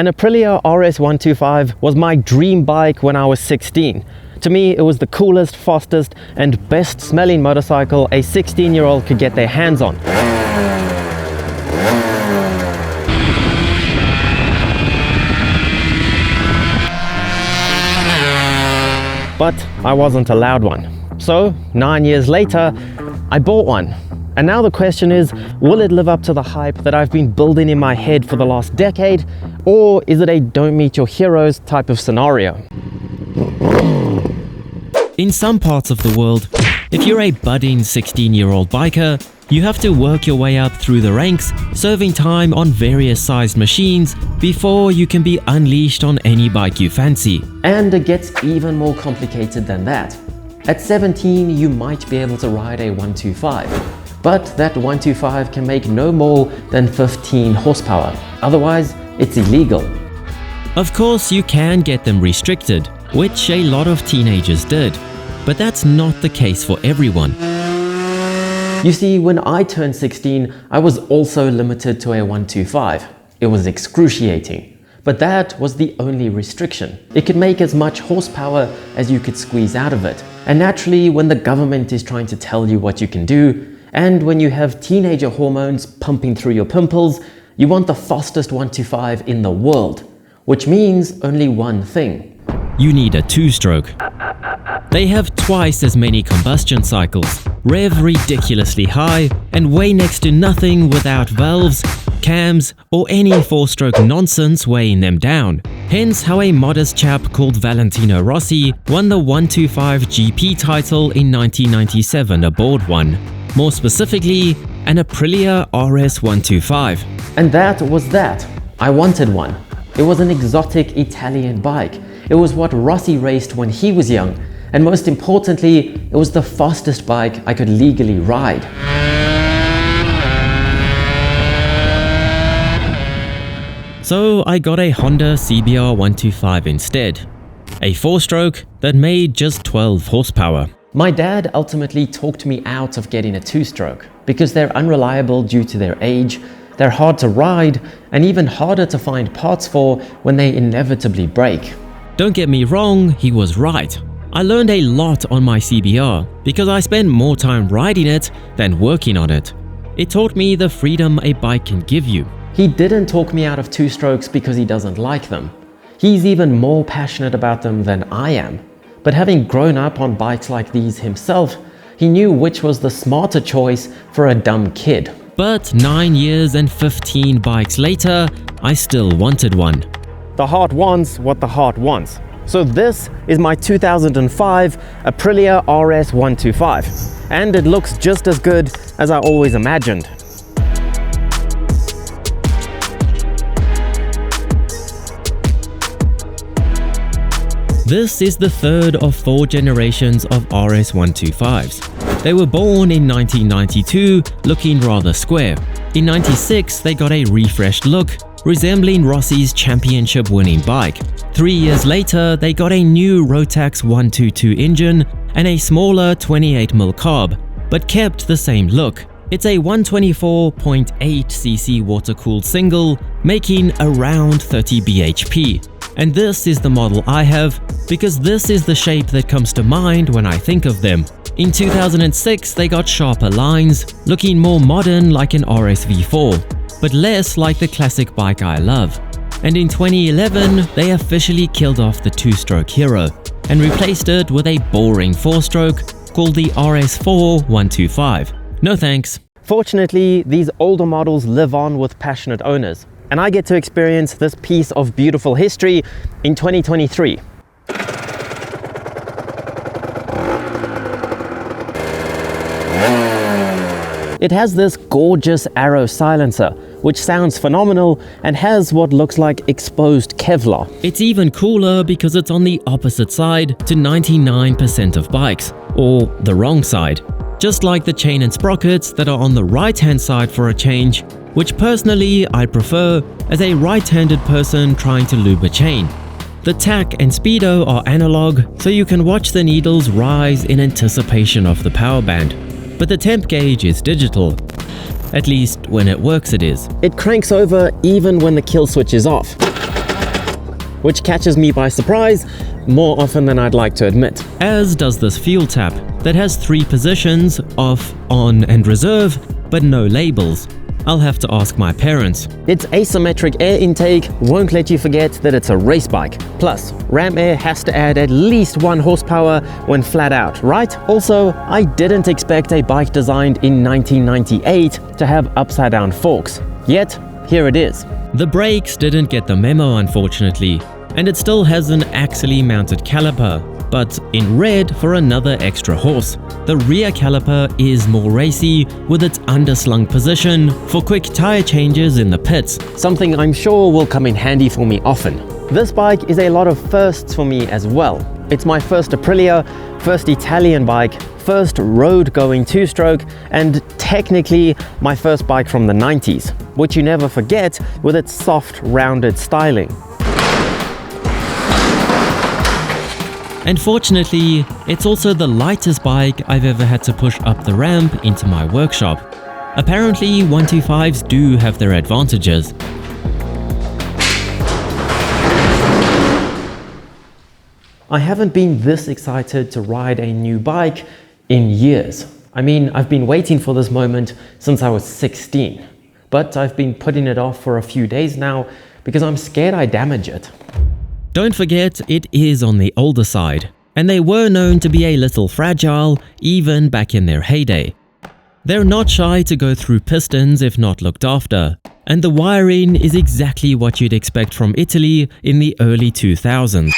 An Aprilia RS125 was my dream bike when I was 16. To me, it was the coolest, fastest, and best smelling motorcycle a 16-year-old could get their hands on. But I wasn't allowed one. So, 9 years later, I bought one. And now the question is, will it live up to the hype that I've been building in my head for the last decade? Or is it a don't meet your heroes type of scenario? In some parts of the world, if you're a budding 16-year-old biker, you have to work your way up through the ranks, serving time on various sized machines before you can be unleashed on any bike you fancy. And it gets even more complicated than that. At 17, you might be able to ride a 125. But that 125 can make no more than 15 horsepower. Otherwise, it's illegal. Of course, you can get them restricted, which a lot of teenagers did. But that's not the case for everyone. You see, when I turned 16, I was also limited to a 125. It was excruciating. But that was the only restriction. It could make as much horsepower as you could squeeze out of it. And naturally, when the government is trying to tell you what you can do, and when you have teenager hormones pumping through your pimples, you want the fastest 125 in the world. Which means only one thing. You need a two-stroke. They have twice as many combustion cycles, rev ridiculously high, and weigh next to nothing without valves, cams, or any four-stroke nonsense weighing them down. Hence how a modest chap called Valentino Rossi won the 125 GP title in 1997 aboard one. More specifically, an Aprilia RS125. And that was that. I wanted one. It was an exotic Italian bike. It was what Rossi raced when he was young. And most importantly, it was the fastest bike I could legally ride. So I got a Honda CBR 125 instead. A four-stroke that made just 12 horsepower. My dad ultimately talked me out of getting a two-stroke because they're unreliable due to their age, they're hard to ride, and even harder to find parts for when they inevitably break. Don't get me wrong, he was right. I learned a lot on my CBR because I spent more time riding it than working on it. It taught me the freedom a bike can give you. He didn't talk me out of two-strokes because he doesn't like them. He's even more passionate about them than I am. But having grown up on bikes like these himself, he knew which was the smarter choice for a dumb kid. But 9 years and 15 bikes later, I still wanted one. The heart wants what the heart wants. So this is my 2005 Aprilia RS125. And it looks just as good as I always imagined. This is the third of 4 generations of RS125s. They were born in 1992, looking rather square. In 96, they got a refreshed look, resembling Rossi's championship-winning bike. 3 years later, they got a new Rotax 122 engine and a smaller 28mm carb, but kept the same look. It's a 124.8cc water-cooled single, making around 30 bhp. And this is the model I have because this is the shape that comes to mind when I think of them. In 2006, they got sharper lines, looking more modern like an RSV4, but less like the classic bike I love. And in 2011, they officially killed off the two-stroke hero and replaced it with a boring four-stroke called the RS4 125. No thanks. Fortunately, these older models live on with passionate owners. And I get to experience this piece of beautiful history in 2023. It has this gorgeous Arrow silencer, which sounds phenomenal and has what looks like exposed Kevlar. It's even cooler because it's on the opposite side to 99% of bikes, or the wrong side. Just like the chain and sprockets that are on the right-hand side for a change, which personally I prefer as a right-handed person trying to lube a chain. The tack and speedo are analog, so you can watch the needles rise in anticipation of the power band. But the temp gauge is digital. At least when it works it is. It cranks over even when the kill switch is off. which catches me by surprise more often than I'd like to admit. As does this fuel tap that has 3 positions: off, on and reserve, but no labels. I'll have to ask my parents. Its asymmetric air intake won't let you forget that it's a race bike. Plus, ram air has to add at least 1 horsepower when flat out, right? Also, I didn't expect a bike designed in 1998 to have upside down forks. Yet, here it is. The brakes didn't get the memo, unfortunately, and it still has an axially mounted caliper, but in red for another extra horse. The rear caliper is more racy with its underslung position for quick tire changes in the pits. Something I'm sure will come in handy for me often. This bike is a lot of firsts for me as well. It's my first Aprilia, first Italian bike, first road-going 2-stroke, and technically my first bike from the 90s, which you never forget with its soft, rounded styling. And fortunately, it's also the lightest bike I've ever had to push up the ramp into my workshop. Apparently, 125s do have their advantages. I haven't been this excited to ride a new bike in years. I mean, I've been waiting for this moment since I was 16, but I've been putting it off for a few days now because I'm scared I damage it. Don't forget, it is on the older side, and they were known to be a little fragile even back in their heyday. They're not shy to go through pistons if not looked after, and the wiring is exactly what you'd expect from Italy in the early 2000s.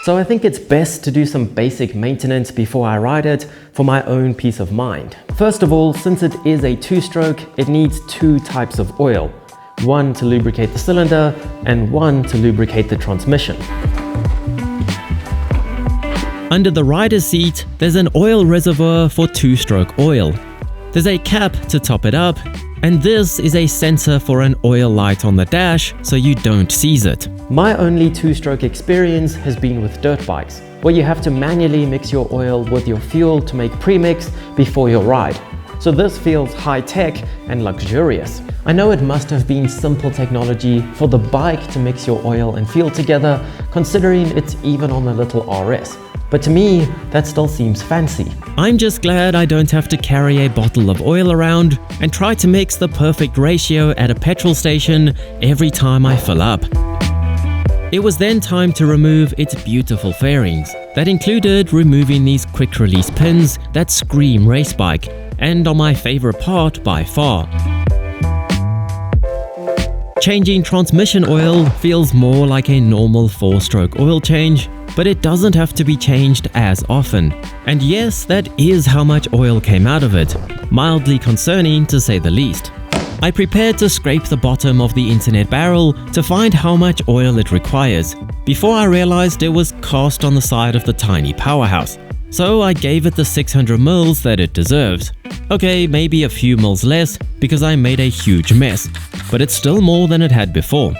So I think it's best to do some basic maintenance before I ride it for my own peace of mind. First of all, since it is a 2-stroke, it needs 2 types of oil. 1 to lubricate the cylinder and 1 to lubricate the transmission. Under the rider's seat, there's an oil reservoir for 2-stroke oil. There's a cap to top it up, and this is a sensor for an oil light on the dash so you don't seize it. My only 2-stroke experience has been with dirt bikes, where you have to manually mix your oil with your fuel to make premix before your ride. So this feels high-tech and luxurious. I know it must have been simple technology for the bike to mix your oil and fuel together, considering it's even on a little RS. But to me, that still seems fancy. I'm just glad I don't have to carry a bottle of oil around and try to mix the perfect ratio at a petrol station every time I fill up. It was then time to remove its beautiful fairings. That included removing these quick-release pins that scream race bike, and on my favorite part by far. Changing transmission oil feels more like a normal 4-stroke oil change, but it doesn't have to be changed as often. And yes, that is how much oil came out of it. Mildly concerning to say the least. I prepared to scrape the bottom of the internet barrel to find how much oil it requires, before I realized it was cast on the side of the tiny powerhouse. So I gave it the 600 mils that it deserved. Okay, maybe a few mils less because I made a huge mess, but it's still more than it had before.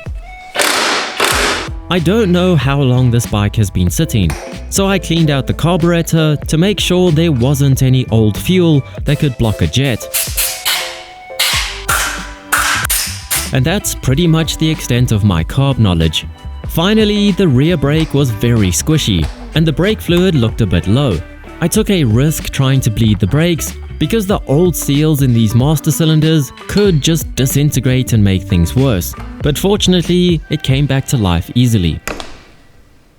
I don't know how long this bike has been sitting, so I cleaned out the carburetor to make sure there wasn't any old fuel that could block a jet. And that's pretty much the extent of my carb knowledge. Finally, the rear brake was very squishy, and the brake fluid looked a bit low. I took a risk trying to bleed the brakes because the old seals in these master cylinders could just disintegrate and make things worse, but fortunately it came back to life easily.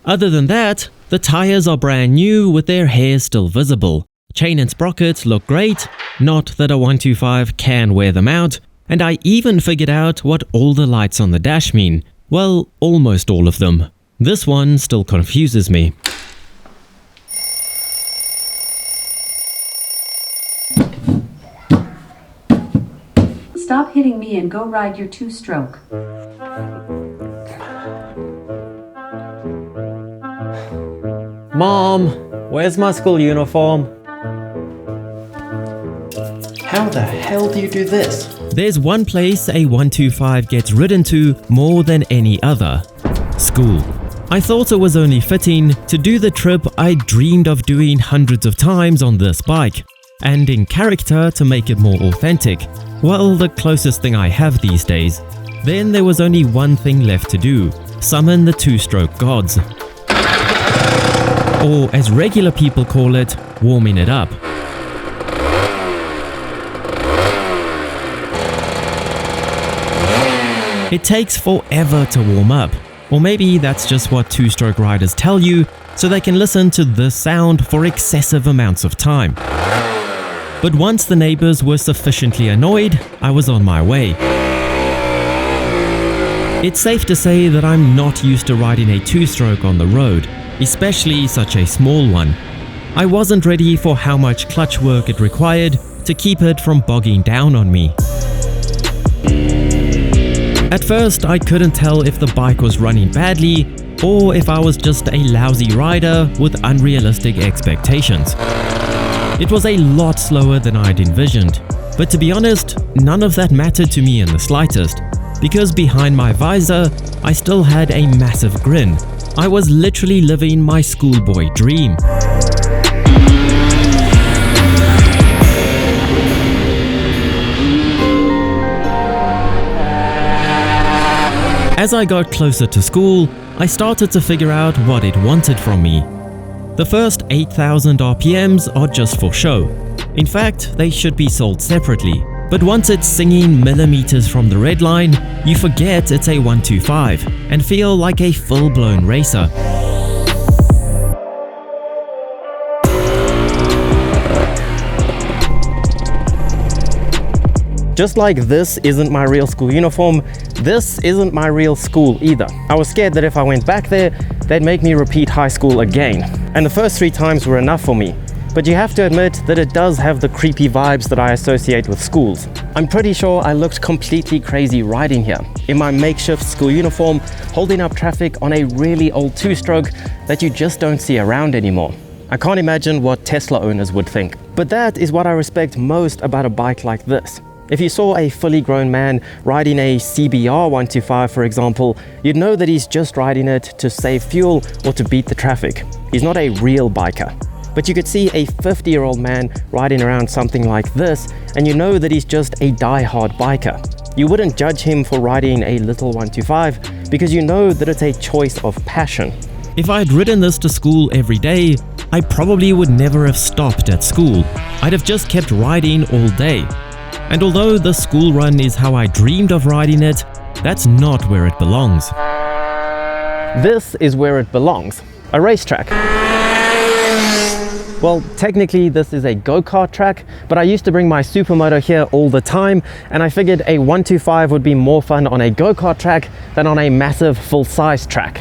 Other than that, the tires are brand new with their hairs still visible. Chain and sprockets look great, not that a 125 can wear them out, and I even figured out what all the lights on the dash mean. Well, almost all of them. This one still confuses me. Stop hitting me and go ride your 2-stroke. Mom, where's my school uniform? How the hell do you do this? There's one place a 125 gets ridden to more than any other: school. I thought it was only fitting to do the trip I dreamed of doing hundreds of times on this bike, and in character to make it more authentic. Well, the closest thing I have these days. Then there was only one thing left to do: summon the two-stroke gods. Or as regular people call it, warming it up. It takes forever to warm up, or maybe that's just what two-stroke riders tell you, so they can listen to this sound for excessive amounts of time. But once the neighbors were sufficiently annoyed, I was on my way. It's safe to say that I'm not used to riding a two-stroke on the road, especially such a small one. I wasn't ready for how much clutch work it required to keep it from bogging down on me. At first, I couldn't tell if the bike was running badly or if I was just a lousy rider with unrealistic expectations. It was a lot slower than I'd envisioned, but to be honest, none of that mattered to me in the slightest, because behind my visor, I still had a massive grin. I was literally living my schoolboy dream. As I got closer to school, I started to figure out what it wanted from me. The first 8,000 RPMs are just for show. In fact, they should be sold separately. But once it's singing millimeters from the red line, you forget it's a 125 and feel like a full-blown racer. Just like this isn't my real school uniform, this isn't my real school either. I was scared that if I went back there, they'd make me repeat high school again. And the first 3 times were enough for me. But you have to admit that it does have the creepy vibes that I associate with schools. I'm pretty sure I looked completely crazy riding here, in my makeshift school uniform, holding up traffic on a really old two-stroke that you just don't see around anymore. I can't imagine what Tesla owners would think. But that is what I respect most about a bike like this. If you saw a fully grown man riding a CBR 125, for example, you'd know that he's just riding it to save fuel or to beat the traffic. He's not a real biker. But you could see a 50-year-old man riding around something like this, and you know that he's just a die-hard biker. You wouldn't judge him for riding a little 125 because you know that it's a choice of passion. If I'd ridden this to school every day, I probably would never have stopped at school. I'd have just kept riding all day. And although the school run is how I dreamed of riding it, that's not where it belongs. This is where it belongs, a racetrack. Well, technically this is a go-kart track, but I used to bring my supermoto here all the time, and I figured a 125 would be more fun on a go-kart track than on a massive full-size track.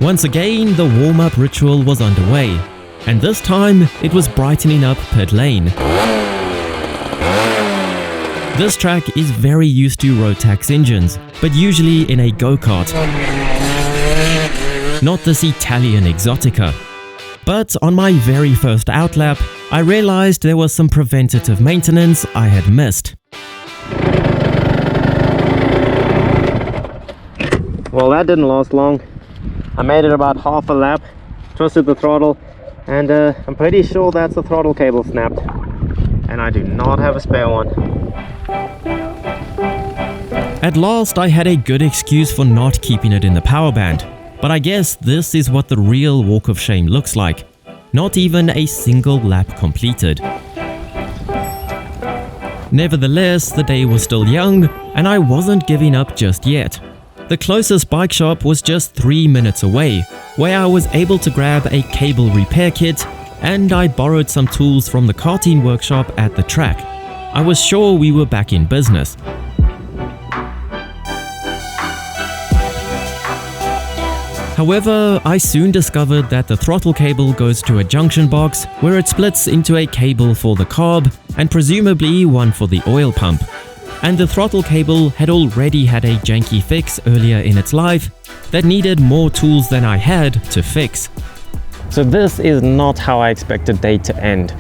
Once again, the warm-up ritual was underway. And this time, it was brightening up pit lane. This track is very used to Rotax engines, but usually in a go-kart. Not this Italian Exotica. But on my very first outlap, I realized there was some preventative maintenance I had missed. Well, that didn't last long. I made it about half a lap, twisted the throttle, and I'm pretty sure that's the throttle cable snapped. And I do not have a spare one. At last, I had a good excuse for not keeping it in the power band. But I guess this is what the real walk of shame looks like. Not even a single lap completed. Nevertheless, the day was still young, and I wasn't giving up just yet. The closest bike shop was just 3 minutes away, where I was able to grab a cable repair kit, and I borrowed some tools from the karting workshop at the track. I was sure we were back in business. However, I soon discovered that the throttle cable goes to a junction box where it splits into a cable for the carb and presumably one for the oil pump. And the throttle cable had already had a janky fix earlier in its life that needed more tools than I had to fix. So this is not how I expect a day to end.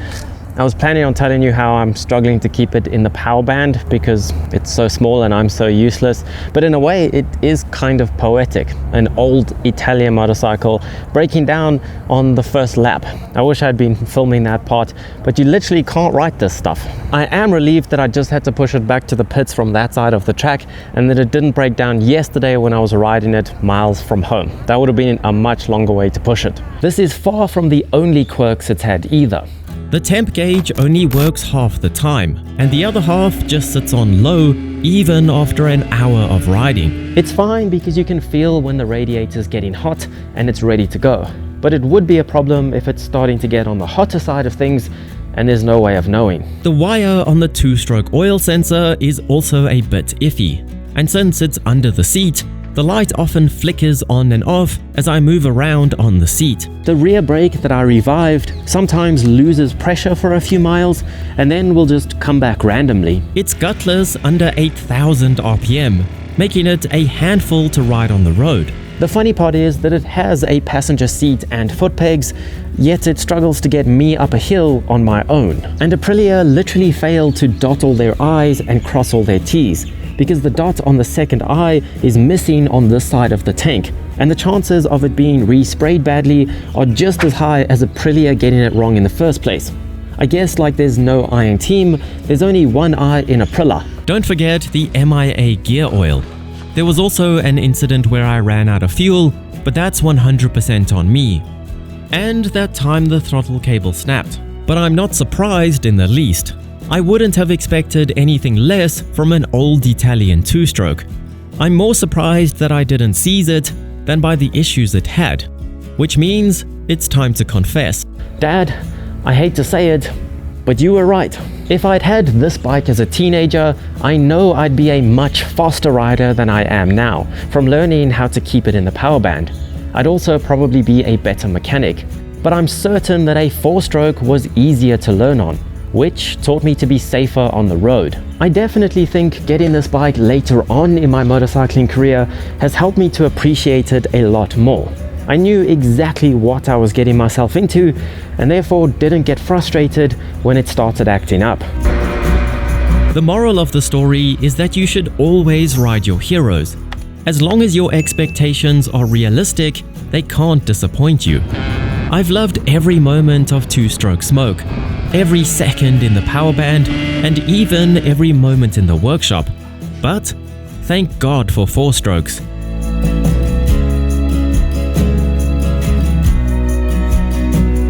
I was planning on telling you how I'm struggling to keep it in the power band because it's so small and I'm so useless, but in a way it is kind of poetic. An old Italian motorcycle breaking down on the first lap. I wish I'd been filming that part, but you literally can't write this stuff. I am relieved that I just had to push it back to the pits from that side of the track and that it didn't break down yesterday when I was riding it miles from home. That would have been a much longer way to push it. This is far from the only quirks it's had either. The temp gauge only works half the time, and the other half just sits on low even after an hour of riding. It's fine because you can feel when the radiator's getting hot and it's ready to go. But it would be a problem if it's starting to get on the hotter side of things and there's no way of knowing. The wire on the two-stroke oil sensor is also a bit iffy, and since it's under the seat, the light often flickers on and off as I move around on the seat. The rear brake that I revived sometimes loses pressure for a few miles and then will just come back randomly. It's gutless under 8,000 RPM, making it a handful to ride on the road. The funny part is that it has a passenger seat and foot pegs, yet it struggles to get me up a hill on my own. And Aprilia literally failed to dot all their I's and cross all their T's, because the dot on the second eye is missing on this side of the tank, and the chances of it being re-sprayed badly are just as high as Aprilia getting it wrong in the first place. I guess like there's no I in team, there's only one I in Aprilia. Don't forget the MIA gear oil. There was also an incident where I ran out of fuel, but that's 100% on me. And that time the throttle cable snapped. But I'm not surprised in the least. I wouldn't have expected anything less from an old Italian two-stroke. I'm more surprised that I didn't seize it than by the issues it had, which means it's time to confess. Dad, I hate to say it, but you were right. If I'd had this bike as a teenager, I know I'd be a much faster rider than I am now, from learning how to keep it in the power band. I'd also probably be a better mechanic, but I'm certain that a four-stroke was easier to learn on, which taught me to be safer on the road. I definitely think getting this bike later on in my motorcycling career has helped me to appreciate it a lot more. I knew exactly what I was getting myself into and therefore didn't get frustrated when it started acting up. The moral of the story is that you should always ride your heroes. As long as your expectations are realistic, they can't disappoint you. I've loved every moment of two-stroke smoke, every second in the power band, and even every moment in the workshop. But thank God for four strokes.